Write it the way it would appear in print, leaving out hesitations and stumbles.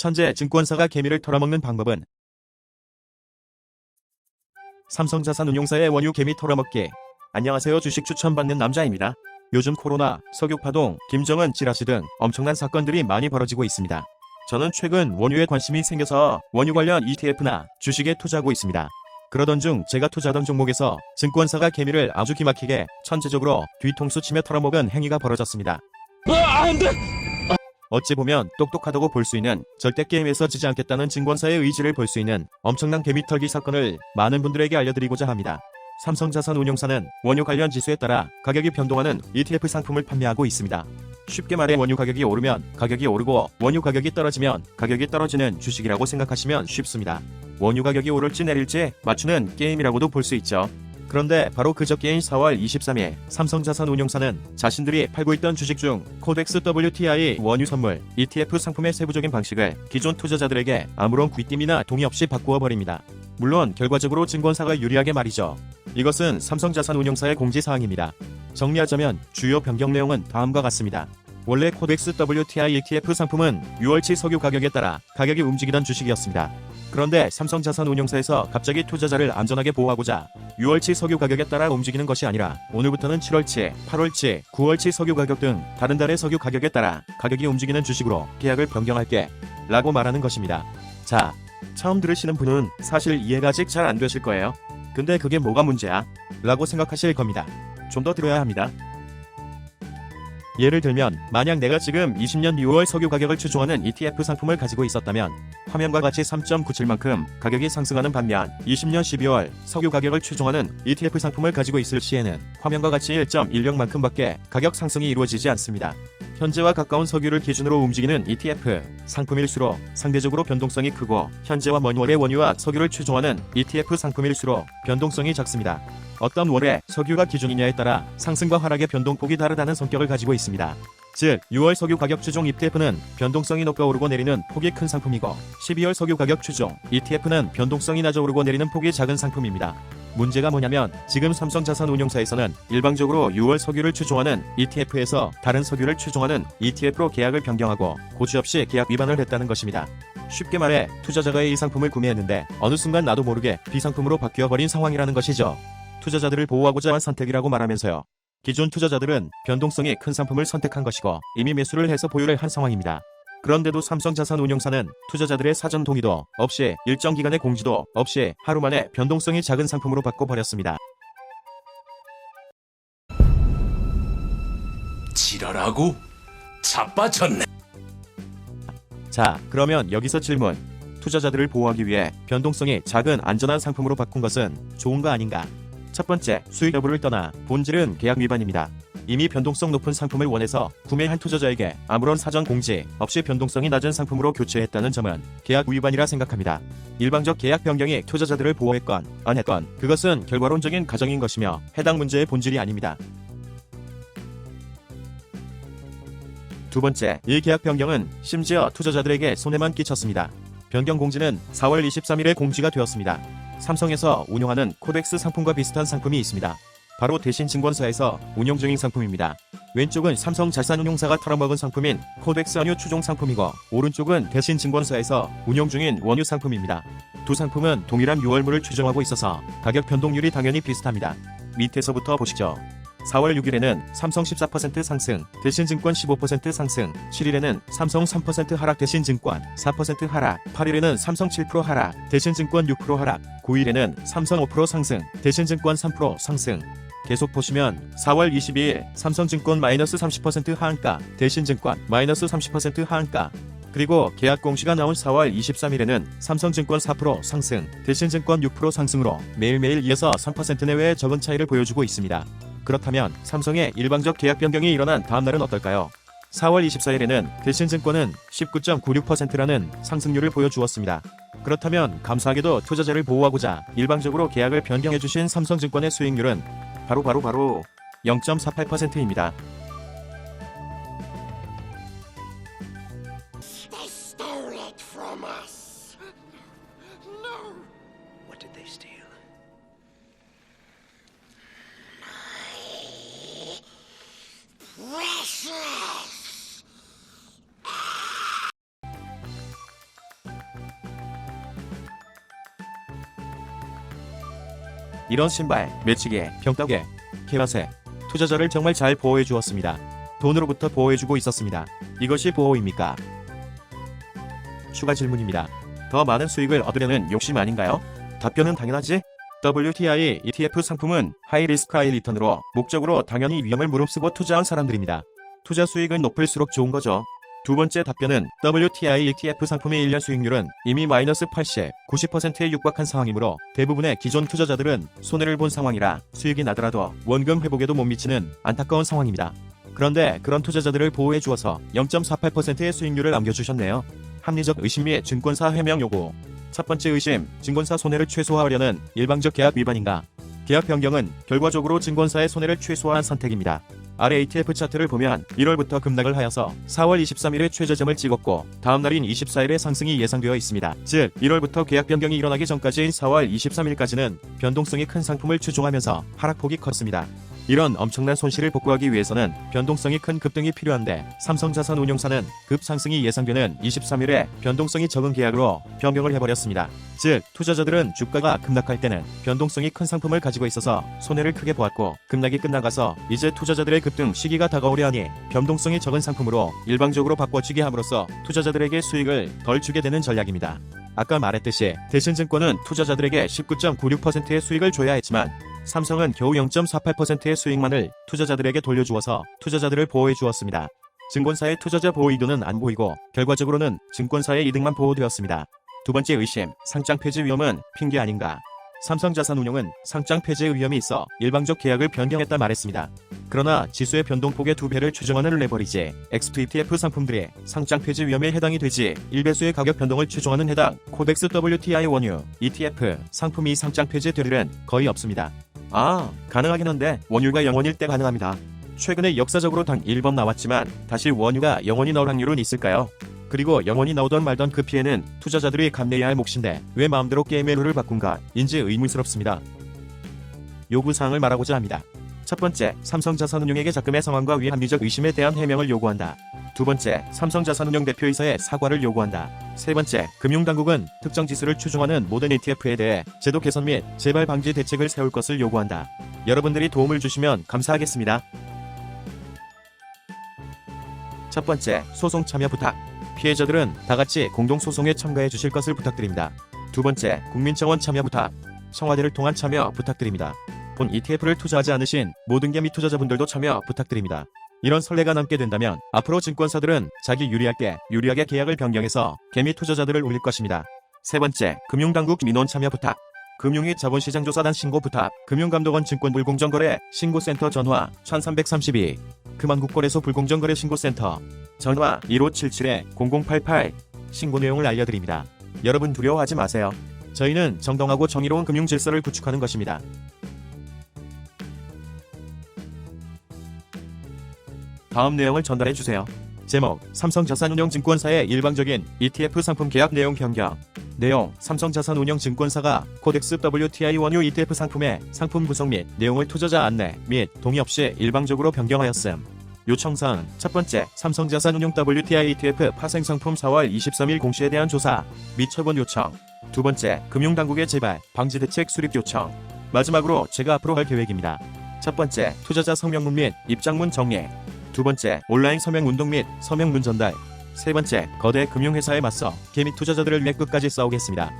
현재 증권사가 개미를 털어먹는 방법은 삼성자산운용사의 원유 개미 털어먹기. 안녕하세요. 주식 추천받는 남자입니다. 요즘 코로나, 석유파동, 김정은 찌라시 등 엄청난 사건들이 많이 벌어지고 있습니다. 저는 최근 원유에 관심이 생겨서 원유 관련 ETF나 주식에 투자하고 있습니다. 그러던 중 제가 투자하던 종목에서 증권사가 개미를 아주 기막히게 천재적으로 뒤통수 치며 털어먹은 행위가 벌어졌습니다. 안 돼! 어찌 보면 똑똑하다고 볼 수 있는 절대 게임에서 지지 않겠다는 증권사의 의지를 볼 수 있는 엄청난 개미 털기 사건을 많은 분들에게 알려드리고자 합니다. 삼성자산운용사는 원유 관련 지수에 따라 가격이 변동하는 ETF 상품을 판매하고 있습니다. 쉽게 말해 원유 가격이 오르면 가격이 오르고 원유 가격이 떨어지면 가격이 떨어지는 주식이라고 생각하시면 쉽습니다. 원유 가격이 오를지 내릴지 맞추는 게임이라고도 볼 수 있죠. 그런데 바로 그저께인 4월 23일 삼성자산운용사는 자신들이 팔고 있던 주식 중 코덱스 WTI 원유 선물 ETF 상품의 세부적인 방식을 기존 투자자들에게 아무런 귀띔이나 동의 없이 바꾸어 버립니다. 물론 결과적으로 증권사가 유리하게 말이죠. 이것은 삼성자산운용사의 공지사항입니다. 정리하자면 주요 변경 내용은 다음과 같습니다. 원래 코덱스 WTI ETF 상품은 6월치 석유 가격에 따라 가격이 움직이던 주식이었습니다. 그런데 삼성자산운용사에서 갑자기 투자자를 안전하게 보호하고자 6월치 석유 가격에 따라 움직이는 것이 아니라 오늘부터는 7월치, 8월치, 9월치 석유 가격 등 다른 달의 석유 가격에 따라 가격이 움직이는 주식으로 계약을 변경할게 라고 말하는 것입니다. 자, 처음 들으시는 분은 사실 이해가 아직 잘 안 되실 거예요. 근데 그게 뭐가 문제야? 라고 생각하실 겁니다. 좀 더 들어야 합니다. 예를 들면 만약 내가 지금 20년 6월 석유 가격을 추종하는 ETF 상품을 가지고 있었다면 화면과 같이 3.97만큼 가격이 상승하는 반면 20년 12월 석유 가격을 추종하는 ETF 상품을 가지고 있을 시에는 화면과 같이 1.16만큼밖에 가격 상승이 이루어지지 않습니다. 현재와 가까운 석유를 기준으로 움직이는 ETF 상품일수록 상대적으로 변동성이 크고 현재와 먼 월의 원유와 석유를 추종하는 ETF 상품일수록 변동성이 작습니다. 어떤 월의 석유가 기준이냐에 따라 상승과 하락의 변동폭이 다르다는 성격을 가지고 있습니다. 즉 6월 석유 가격 추종 ETF는 변동성이 높아 오르고 내리는 폭이 큰 상품이고 12월 석유 가격 추종 ETF는 변동성이 낮아 오르고 내리는 폭이 작은 상품입니다. 문제가 뭐냐면 지금 삼성자산운용사에서는 일방적으로 6월 석유를 추종하는 ETF에서 다른 석유를 추종하는 ETF로 계약을 변경하고 고지 없이 계약 위반을 했다는 것입니다. 쉽게 말해 투자자가 이 상품을 구매했는데 어느 순간 나도 모르게 B상품으로 바뀌어버린 상황이라는 것이죠. 투자자들을 보호하고자 한 선택이라고 말하면서요. 기존 투자자들은 변동성이 큰 상품을 선택한 것이고 이미 매수를 해서 보유를 한 상황입니다. 그런데도 삼성자산운용사는 투자자들의 사전 동의도 없이 일정 기간의 공지도 없이 하루 만에 변동성이 작은 상품으로 바꿔버렸습니다. 지랄하고 자빠졌네. 자, 그러면 여기서 질문. 투자자들을 보호하기 위해 변동성이 작은 안전한 상품으로 바꾼 것은 좋은가 아닌가? 첫 번째, 수익 여부를 떠나 본질은 계약 위반입니다. 이미 변동성 높은 상품을 원해서 구매한 투자자에게 아무런 사전 공지 없이 변동성이 낮은 상품으로 교체했다는 점은 계약 위반이라 생각합니다. 일방적 계약 변경이 투자자들을 보호했건 안 했건 그것은 결과론적인 가정인 것이며 해당 문제의 본질이 아닙니다. 두 번째, 이 계약 변경은 심지어 투자자들에게 손해만 끼쳤습니다. 변경 공지는 4월 23일에 공지가 되었습니다. 삼성에서 운용하는 코덱스 상품과 비슷한 상품이 있습니다. 바로 대신증권사에서 운용 중인 상품입니다. 왼쪽은 삼성자산운용사가 털어먹은 상품인 코덱스 원유 추종 상품이고 오른쪽은 대신증권사에서 운용 중인 원유 상품입니다. 두 상품은 동일한 6월물을 추정하고 있어서 가격 변동률이 당연히 비슷합니다. 밑에서부터 보시죠. 4월 6일에는 삼성 14% 상승, 대신증권 15% 상승, 7일에는 삼성 3% 하락, 대신증권 4% 하락, 8일에는 삼성 7% 하락, 대신증권 6% 하락, 9일에는 삼성 5% 상승, 대신증권 3% 상승. 계속 보시면 4월 22일 삼성증권 마이너스 30% 하한가, 대신증권 마이너스 30% 하한가. 그리고 계약 공시가 나온 4월 23일에는 삼성증권 4% 상승, 대신증권 6% 상승으로 매일매일 2에서 3% 내외의 적은 차이를 보여주고 있습니다. 그렇다면 삼성의 일방적 계약 변경이 일어난 다음날은 어떨까요? 4월 24일에는 대신증권은 19.96%라는 상승률을 보여주었습니다. 그렇다면 감사하게도 투자자를 보호하고자 일방적으로 계약을 변경해주신 삼성증권의 수익률은 바로 0.48%입니다. They stole it from us. No. What did they steal? Precious. 이런 신발, 매치개, 병따개, 개화세, 투자자를 정말 잘 보호해 주었습니다. 돈으로부터 보호해주고 있었습니다. 이것이 보호입니까? 추가 질문입니다. 더 많은 수익을 얻으려는 욕심 아닌가요? 답변은 당연하지. WTI ETF 상품은 하이리스크 하이리턴으로 목적으로 당연히 위험을 무릅쓰고 투자한 사람들입니다. 투자 수익은 높을수록 좋은 거죠. 두 번째 답변은 WTI ETF 상품의 1년 수익률은 이미 마이너스 80, 90%에 육박한 상황이므로 대부분의 기존 투자자들은 손해를 본 상황이라 수익이 나더라도 원금 회복에도 못 미치는 안타까운 상황입니다. 그런데 그런 투자자들을 보호해 주어서 0.48%의 수익률을 남겨주셨네요. 합리적 의심 및 증권사 해명 요구. 첫 번째 의심, 증권사 손해를 최소화하려는 일방적 계약 위반인가? 계약 변경은 결과적으로 증권사의 손해를 최소화한 선택입니다. 아래 ETF 차트를 보면 1월부터 급락을 하여서 4월 23일에 최저점을 찍었고 다음 날인 24일에 상승이 예상되어 있습니다. 즉 1월부터 계약 변경이 일어나기 전까지인 4월 23일까지는 변동성이 큰 상품을 추종하면서 하락폭이 컸습니다. 이런 엄청난 손실을 복구하기 위해서는 변동성이 큰 급등이 필요한데 삼성자산운용사는 급상승이 예상되는 23일에 변동성이 적은 계약으로 변경을 해버렸습니다. 즉 투자자들은 주가가 급락할 때는 변동성이 큰 상품을 가지고 있어서 손해를 크게 보았고 급락이 끝나가서 이제 투자자들의 급등 시기가 다가오려 하니 변동성이 적은 상품으로 일방적으로 바꿔주게 함으로써 투자자들에게 수익을 덜 주게 되는 전략입니다. 아까 말했듯이 대신증권은 투자자들에게 19.96%의 수익을 줘야 했지만 삼성은 겨우 0.48%의 수익만을 투자자들에게 돌려주어서 투자자들을 보호해 주었습니다. 증권사의 투자자 보호 이도는 안 보이고 결과적으로는 증권사의 이득만 보호되었습니다. 두 번째 의심, 상장 폐지 위험은 핑계 아닌가? 삼성자산운용은 상장 폐지의 위험이 있어 일방적 계약을 변경했다 말했습니다. 그러나 지수의 변동폭의 2배를 추정하는 레버리지, XETF 상품들이 상장 폐지 위험에 해당이 되지 1배수의 가격 변동을 추정하는 해당 코덱스 WTI 원유, ETF 상품이 상장 폐지될 일은 거의 없습니다. 가능하긴 한데 원유가 0원일 때 가능합니다. 최근에 역사적으로 단 1번 나왔지만 다시 원유가 0원이 나올 확률은 있을까요? 그리고 0원이 나오던 말던 그 피해는 투자자들이 감내해야 할 몫인데 왜 마음대로 게임의 룰을 바꾼가 인지 의문스럽습니다. 요구사항을 말하고자 합니다. 첫 번째, 삼성자산운용에게 자금의 상황과 위합리적 의심에 대한 해명을 요구한다. 두 번째, 삼성자산운용 대표이사의 사과를 요구한다. 세 번째, 금융당국은 특정 지수를 추종하는 모든 ETF에 대해 제도 개선 및 재발 방지 대책을 세울 것을 요구한다. 여러분들이 도움을 주시면 감사하겠습니다. 첫 번째, 소송 참여 부탁. 피해자들은 다같이 공동소송에 참가해 주실 것을 부탁드립니다. 두 번째, 국민청원 참여 부탁. 청와대를 통한 참여 부탁드립니다. 본 ETF를 투자하지 않으신 모든 개미 투자자분들도 참여 부탁드립니다. 이런 선례가 남게 된다면 앞으로 증권사들은 자기 유리하게 계약을 변경해서 개미 투자자들을 울릴 것입니다. 세 번째, 금융당국 민원 참여 부탁. 금융위 자본시장조사단 신고 부탁. 금융감독원 증권불공정거래 신고센터 전화 1332. 금한국거래소 불공정거래 신고센터 전화 1577-0088. 신고 내용을 알려드립니다. 여러분 두려워하지 마세요. 저희는 정당하고 정의로운 금융 질서를 구축하는 것입니다. 다음 내용을 전달해 주세요. 제목, 삼성자산운용 증권사의 일방적인 ETF 상품 계약 내용 변경. 내용, 삼성자산운용 증권사가 코덱스 WTI 원유 ETF 상품의 상품 구성 및 내용을 투자자 안내 및 동의 없이 일방적으로 변경하였음. 요청사항, 첫 번째, 삼성자산운용 WTI ETF 파생상품 4월 23일 공시에 대한 조사 및 처분 요청. 두 번째, 금융당국의 재발, 방지 대책 수립 요청. 마지막으로 제가 앞으로 할 계획입니다. 첫 번째, 투자자 성명문 및 입장문 정리. 두 번째, 온라인 서명 운동 및 서명문 전달. 세 번째, 거대 금융회사에 맞서 개미 투자자들을 위해 끝까지 싸우겠습니다.